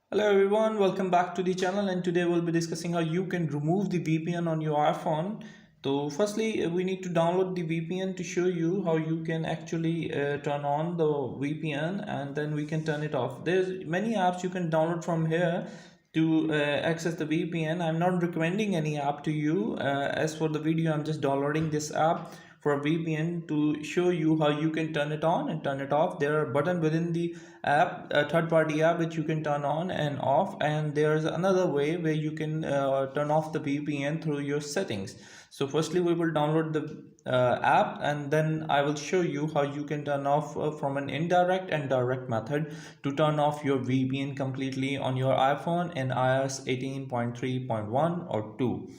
Hello everyone, welcome back to the channel, and today we'll be discussing how you can remove the VPN on your iPhone. So firstly, we need to download the VPN to show you how you can actually turn on the VPN, and then we can turn it off. There's many apps you can download from here to access the VPN. I'm not recommending any app to you. As for the video, I'm just downloading this app for a VPN to show you how you can turn it on and turn it off. There are buttons within the app, a third-party app, which you can turn on and off, and there's another way where you can turn off the VPN through your settings. So firstly, we will download the app, and then I will show you how you can turn off from an indirect and direct method to turn off your VPN completely on your iPhone in iOS 18.3.1 or 2.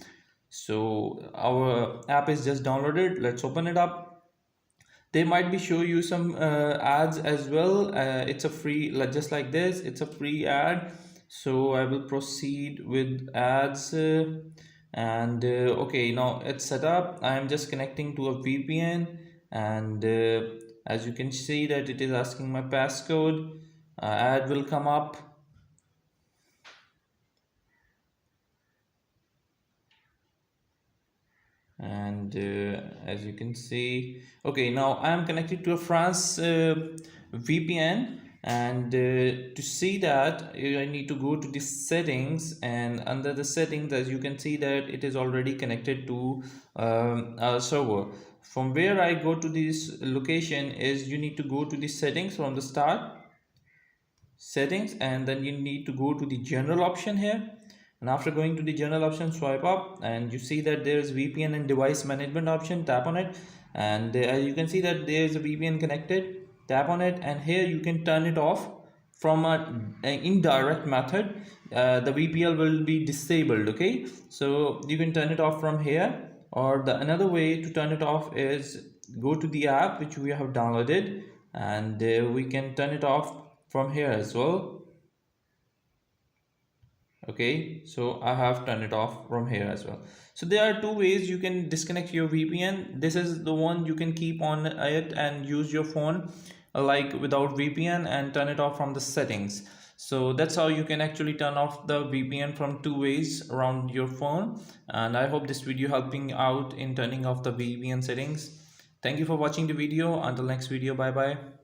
So our app is just downloaded. Let's open it up. They might be show you some ads as well. It's a free, just like this, it's a free ad. So I will proceed with ads, and okay, now it's set up. I am just connecting to a VPN, and as you can see that it is asking my passcode. Ad will come up. And as you can see, okay, now I am connected to a France VPN, and to see that I need to go to the settings, and under the settings, as you can see that it is already connected to a server. From where I go to this location is, you need to go to the settings from the start, settings, and then you need to go to the general option here. And after going to the general option, swipe up, and you see that there is VPN and device management option. Tap on it, and you can see that there is a VPN connected. Tap on it, and here you can turn it off from an indirect method. The VPN will be disabled. Okay, so you can turn it off from here, or the another way to turn it off is go to the app which we have downloaded, and we can turn it off from here as well. Okay, so I have turned it off from here as well. So there are two ways you can disconnect your VPN. This is the one you can keep on it and use your phone like without VPN and turn it off from the settings. So that's how you can actually turn off the VPN from two ways around your phone. And I hope this video helping out in turning off the VPN settings. Thank you for watching the video. Until next video, bye bye.